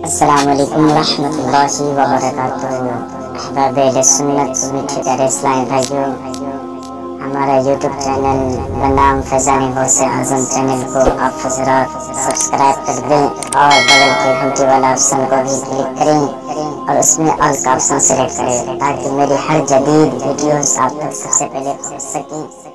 السلام علیکم ورحمۃ اللہ وبرکاتہ۔ احباب اہل سنت میٹھے پیارے اسلامی بھائیوں، ہمارا یوٹیوب چینل بنام فیضان غوث اعظم چینل کو آپ حضرات سبسکرائب کر دیں اور بغل کے گھنٹی والا آپشن کو بھی کلک کریں اور اس میں آل کا آپشن سلیکٹ کریں تاکہ میری ہر جدید ویڈیوز آپ تک سب سے پہلے پہنچ سکیں۔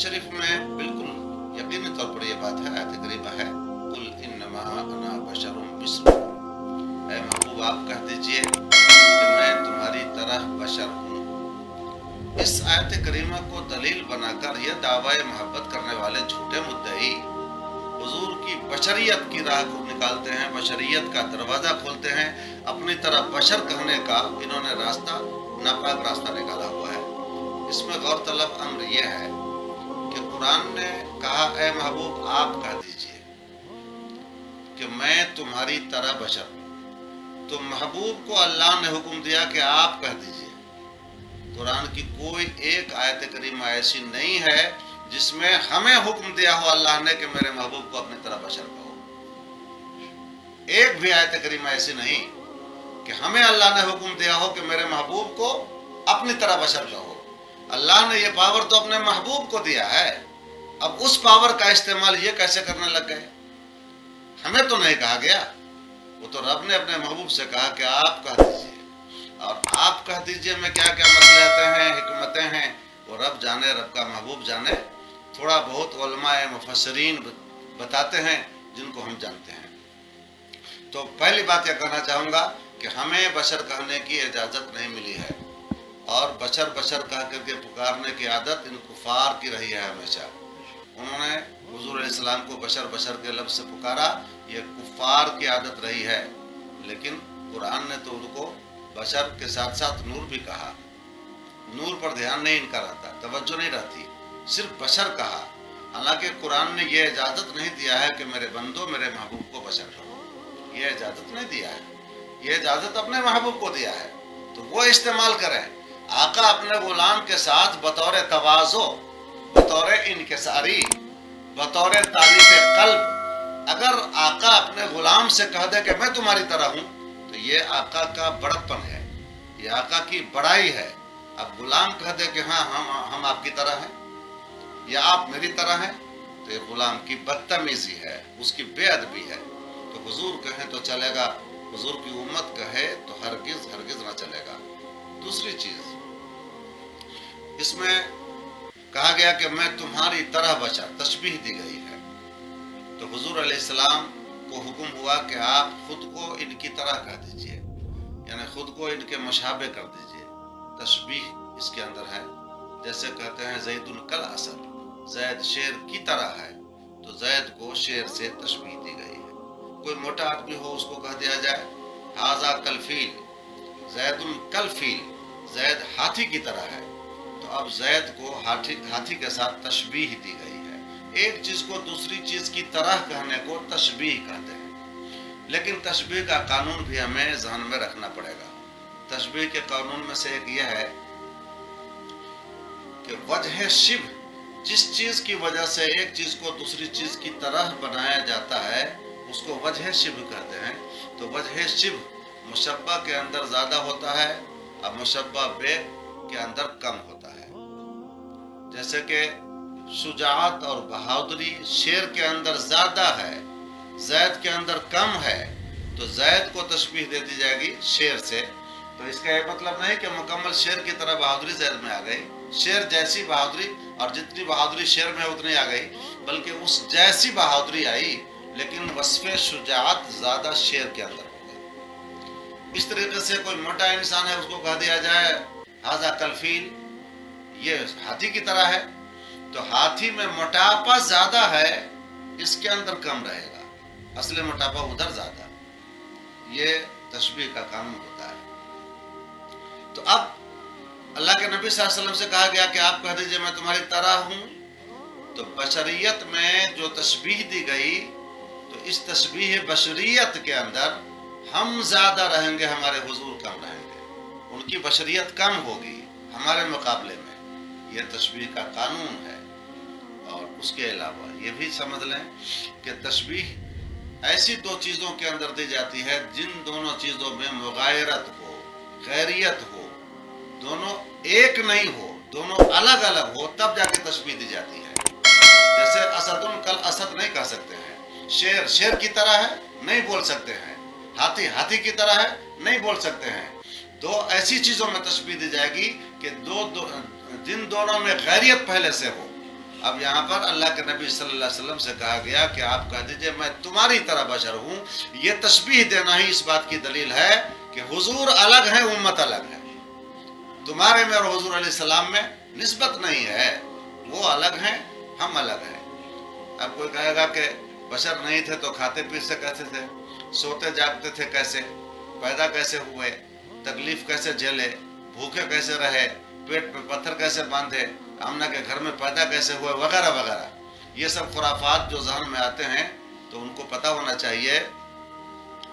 شریف میں بالکل یقینی طور پر یہ بات ہے، آیت کریمہ ہے قل انما انا بشر مثلکم، اے محبوب آپ کہہ دیجئے کہ میں تمہاری طرح بشر ہوں۔ اس آیت کریمہ کو دلیل بنا کر یہ دعوی محبت کرنے والے جھوٹے مدعی حضور کی بشریت کی راہ کو نکالتے ہیں، بشریت کا دروازہ کھولتے ہیں، اپنی طرح بشر کہنے کا انہوں نے راستہ ناپاک راستہ نکالا ہوا ہے۔ اس میں غور طلب امر یہ ہے کہ قرآن نے کہا اے محبوب آپ کہہ دیجئے کہ میں تمہاری طرح بشر ہوں، تو محبوب کو اللہ نے حکم دیا کہ آپ کہہ دیجئے۔ قرآن کی کوئی ایک آیت کریمہ ایسی نہیں ہے جس میں ہمیں حکم دیا ہو اللہ نے کہ میرے محبوب کو اپنی طرح بشر کہو۔ ایک بھی آیت کریمہ ایسی نہیں کہ ہمیں اللہ نے حکم دیا ہو کہ میرے محبوب کو اپنی طرح بشر کہو۔ اللہ نے یہ پاور تو اپنے محبوب کو دیا ہے، اب اس پاور کا استعمال یہ کیسے کرنے لگ گئے؟ ہمیں تو نہیں کہا گیا، وہ تو رب نے اپنے محبوب سے کہا کہ آپ کہہ دیجئے، اور آپ کہہ دیجئے میں کیا کیا مصلحتیں ہیں، حکمتیں ہیں، وہ رب جانے، رب کا محبوب جانے۔ تھوڑا بہت علماء مفسرین بتاتے ہیں جن کو ہم جانتے ہیں۔ تو پہلی بات یہ کہنا چاہوں گا کہ ہمیں بشر کہنے کی اجازت نہیں ملی ہے، اور بشر بشر کہہ کر کے پکارنے کی عادت ان کفار کی رہی ہے ہمیشہ۔ انہوں نے حضور علیہ السلام کو بشر بشر کے لفظ سے پکارا، یہ کفار کی عادت رہی ہے، لیکن قرآن نے تو ان کو بشر کے ساتھ ساتھ نور بھی کہا۔ نور پر دھیان نہیں ان کا رہتا، توجہ نہیں رہتی، صرف بشر کہا، حالانکہ قرآن نے یہ اجازت نہیں دیا ہے کہ میرے بندو میرے محبوب کو بشر کہو، یہ اجازت نہیں دیا ہے، یہ اجازت اپنے محبوب کو دیا ہے، تو وہ استعمال کریں۔ آقا اپنے غلام کے ساتھ بطور تواضع، بطور انکساری، بطور تالیف قلب، اگر آقا اپنے غلام سے کہہ دے کہ میں تمہاری طرح ہوں تو یہ آقا کا بڑکپن ہے، یہ آقا کی بڑائی ہے۔ اب غلام کہہ دے کہ ہاں ہم آپ کی طرح ہیں یا آپ میری طرح ہیں تو یہ غلام کی بدتمیزی ہے، اس کی بے ادبی ہے۔ تو حضور کہیں تو چلے گا، حضور کی امت کہے تو ہرگز ہرگز نہ چلے گا۔ دوسری چیز اس میں کہا گیا کہ میں تمہاری طرح بشر، تشبیہ دی گئی ہے، تو حضور علیہ السلام کو حکم ہوا کہ آپ خود کو ان کی طرح کہہ دیجئے، یعنی خود کو ان کے مشابہ کر دیجئے۔ تشبیہ اس کے اندر ہے، جیسے کہتے ہیں زید کل اسد، زید شیر کی طرح ہے، تو زید کو شیر سے تشبیہ دی گئی ہے۔ کوئی موٹا آدمی ہو اس کو کہہ دیا جائے ھذا کالفیل، زید کالفیل، زید ہاتھی کی طرح ہے، تو اب زید کو ہاتھی کے ساتھ تشبیہ دی گئی ہے۔ ایک چیز کو دوسری چیز کی طرح کہنے کو تشبیہ کہتے ہیں، لیکن تشبیہ کا قانون بھی ہمیں ذہن میں رکھنا پڑے گا۔ تشبیہ کے قانون میں سے ایک یہ ہے کہ وجہ شبہ، جس چیز کی وجہ سے ایک چیز کو دوسری چیز کی طرح بنایا جاتا ہے اس کو وجہ شبہ کہتے ہیں۔ تو وجہ شبہ مشبہ کے اندر زیادہ ہوتا ہے اور مشبہ بے کے اندر کم ہوتا ہے۔ جیسے کہ شجاعت اور بہادری شیر کے اندر زیادہ ہے، زید کے اندر کم ہے، تو زید کو تشبیہ دے دی جائے گی شیر سے۔ تو اس کا یہ مطلب نہیں کہ مکمل شیر کی طرح بہادری زید میں آ گئی، شیر جیسی بہادری اور جتنی بہادری شیر میں اتنی آ گئی، بلکہ اس جیسی بہادری آئی لیکن وصف شجاعت زیادہ شیر کے اندر ہو گئی۔ اس طریقے سے کوئی موٹا انسان ہے اس کو کہہ دیا جائے ھذا کالفیل، یہ ہاتھی کی طرح ہے، تو ہاتھی میں موٹاپا زیادہ ہے، اس کے اندر کم رہے گا، اصل موٹاپا ادھر زیادہ۔ یہ تشبیہ کا قانون ہوتا ہے۔ تو اب اللہ کے نبی صلی اللہ علیہ وسلم سے کہا گیا کہ آپ کہہ دیجئے میں تمہاری طرح ہوں، تو بشریت میں جو تشبیہ دی گئی تو اس تشبیہ بشریت کے اندر ہم زیادہ رہیں گے، ہمارے حضور کم رہیں گے، ان کی بشریت کم ہوگی، हमारे मुकाबले में ये तशबीह का कानून है। और उसके अलावा ये भी समझ लें कि तशबीह ऐसी दो चीज़ों के अंदर दी जाती है जिन दोनों चीज़ों में मुगायरत हो, गैरियत हो, दोनों एक नहीं हो, दोनों अलग अलग हो, तब जाके तशबीह दी जाती है। जैसे असदुन कल असद नहीं कह सकते हैं, शेर शेर की तरह है नहीं बोल सकते हैं, हाथी हाथी की तरह है नहीं बोल सकते हैं। तो ऐसी चीज़ों में तशबीह दी जाएगी कि जिन दोनों में गैरियत पहले से हो। अब यहाँ पर अल्लाह के नबी सल्लल्लाहु अलैहि वसल्लम से कहा गया कि आप कह दीजिए मैं तुम्हारी तरह बशर हूँ। ये तशबीह देना ही इस बात की दलील है कि हुजूर अलग है, उम्मत अलग है। तुम्हारे में और हुजूर अलैहिस्सलाम में निस्बत नहीं है, वो अलग हैं, हम अलग हैं। अब कोई कहेगा कि बशर नहीं थे तो खाते पीते कैसे थे, सोते जागते थे कैसे, पैदा कैसे हुए, तकलीफ कैसे झेले, भूखे कैसे रहे, पेट में पत्थर कैसे बांधे, आमना के घर में पैदा कैसे हुए, वगैरह वगैरह। ये सब खुराफात जो जहन में आते हैं तो उनको पता होना चाहिए।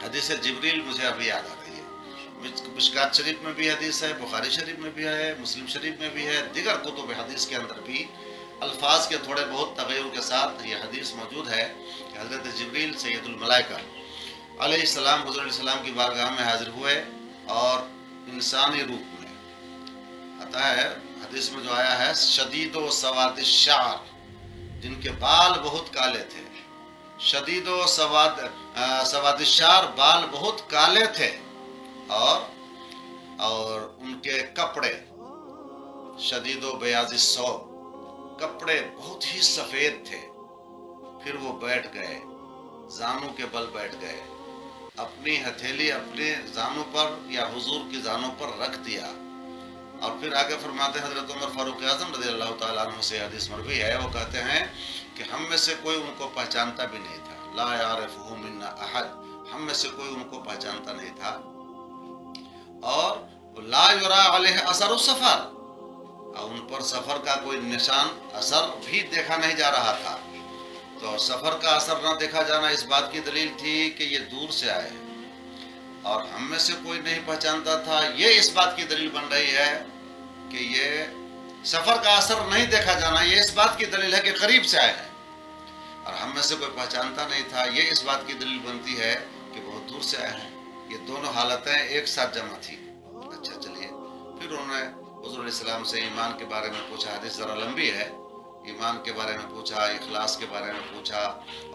हदीस जिब्रील मुझे अभी याद आ रही है, मिशकात शरीफ में भी हदीस है, बुखारी शरीफ में भी है, मुस्लिम शरीफ में भी है, दीगर कुतुब हदीस के अंदर भी अल्फाज के थोड़े बहुत तगय्युर के साथ ये हदीस मौजूद है कि हज़रत जिब्रील सैयदुल मलाइका अलैहिस्सलाम हुज़ूर अलैहिस्सलाम की बारगाह में हाजिर हुए और इंसानी रूप में आता है। हदीस में जो आया है शदीदो सवादिशार, जिनके बाल बहुत काले थे, शदीदो सवादिशार, बाल बहुत काले थे, और उनके कपड़े शदीदो बयाज़िस्सौ, कपड़े बहुत ही सफ़ेद थे। फिर वो बैठ गए, जानों के बल बैठ गए, अपनी हथेली अपने जानों पर या हुजूर की जानों पर रख दिया। और फिर आगे फरमाते हैं हज़रत उमर फारूक आज़म रज़ियल्लाहु ताला अन्हु से हदीस मरवी है, वो कहते हैं कि हम में से कोई उनको पहचानता भी नहीं था। ला यारिफुहु मिन्ना अहद, हम में से कोई उनको पहचानता नहीं था। और ला युरा अलैहि असरु सफर, और उन पर सफर का कोई निशान असर भी देखा नहीं जा रहा था। तो सफर का असर न देखा जाना इस बात की दलील थी कि ये दूर से आए हैं। और हम में से कोई नहीं पहचानता था, ये इस बात की दलील बन रही है कि ये सफर का असर नहीं देखा जाना, ये इस बात की दलील है कि करीब से आए हैं। और हम में से कोई पहचानता नहीं था, ये इस बात की दलील बनती है कि बहुत दूर से आए हैं। ये दोनों हालतें एक साथ जमा थी। अच्छा चलिए, फिर उन्होंने हुज़ूर अलैहिस्सलाम से ईमान के बारे में पूछा, हदीस ज़रा लंबी है, ईमान के बारे में पूछा, इखलास के बारे में पूछा,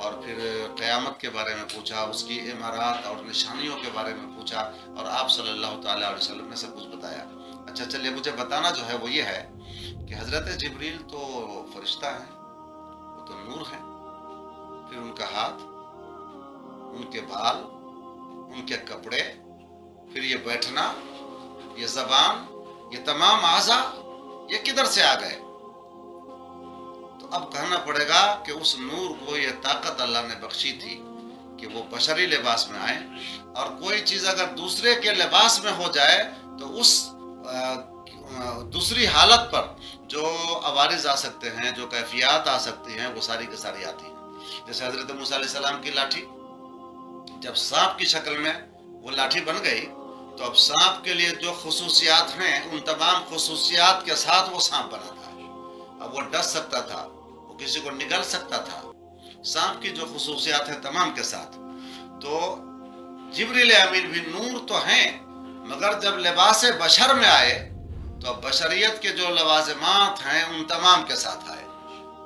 और फिर क़यामत के बारे में पूछा, उसकी इमारात और निशानियों के बारे में पूछा, और आप सल्लल्लाहु ताला अलैहि वसल्लम ने सब कुछ बताया। अच्छा चलिए, मुझे बताना जो है वो ये है कि हज़रत जिब्रील तो फरिश्ता है, वो तो नूर है। फिर उनका हाथ, उनके बाल, उनके कपड़े, फिर ये बैठना, ये ज़बान, ये तमाम आज़ा, ये किधर से आ गए? तो अब कहना पड़ेगा कि उस नूर को ये ताकत अल्लाह ने बख्शी थी कि वो बशरी लिबास में आए। और कोई चीज़ अगर दूसरे के लिबास में हो जाए तो उस दूसरी हालत पर जो अवारिज आ सकते हैं, जो कैफियत आ सकती हैं, वो सारी की सारी आती हैं। जैसे हज़रत मूसा अलैहिस्सलाम की लाठी जब सांप की शक्ल में वो लाठी बन गई, तो अब सांप के लिए जो खुसूसियात हैं, उन तमाम खुसूसियात के साथ वो सांप बना था। अब वो डस सकता था, वो किसी को निगल सकता था, सांप की जो खुसूसियात हैं तमाम के साथ। तो जिब्रील अमीन भी नूर तो हैं, मगर जब लिबास बशर में आए तो अब बशरियत के जो लवाज़िमात हैं उन तमाम के साथ आए।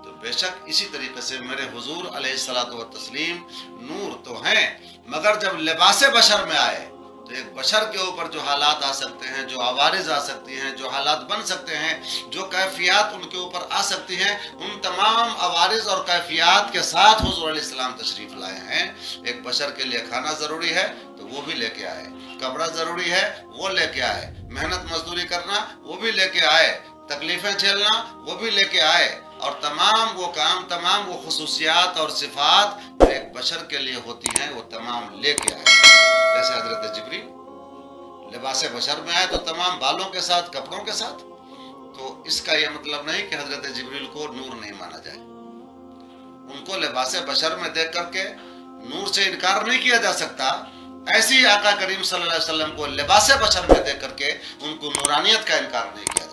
तो बेशक इसी तरीके से मेरे हुजूर अलैहिस्सलातु व तस्लीम नूर तो हैं, मगर जब लिबास बशर में आए तो एक बशर के ऊपर जो हालात आ सकते हैं, जो आवारिज आ सकती हैं, जो हालात बन सकते हैं, जो कैफियत उनके ऊपर आ सकती हैं, उन तमाम आवारिज और कैफियत के साथ हुजूर अलैहिस्सलाम तशरीफ़ लाए हैं। एक बशर के लिए खाना ज़रूरी है तो वो भी लेके आए, कपड़ा ज़रूरी है वो लेके आए, मेहनत मजदूरी करना वो भी लेके आए, तकलीफ़ें झेलना वो भी लेके आए, और तमाम वो काम, तमाम वो खुसूसियात और सिफ़ात जो एक बशर के लिए होती हैं वो तमाम लेके आए। जैसे हज़रत जिब्रील लिबास बशर में आए तो तमाम बालों के साथ, कपड़ों के साथ। तो इसका यह मतलब नहीं कि हज़रत जिब्रील को नूर नहीं माना जाए। उनको लिबास बशर में देख करके नूर से इनकार नहीं किया जा सकता। ऐसी आका करीम सल्लल्लाहु अलैहि वसल्लम को लिबास बशर में देख करके उनको नूरानियत का इनकार नहीं किया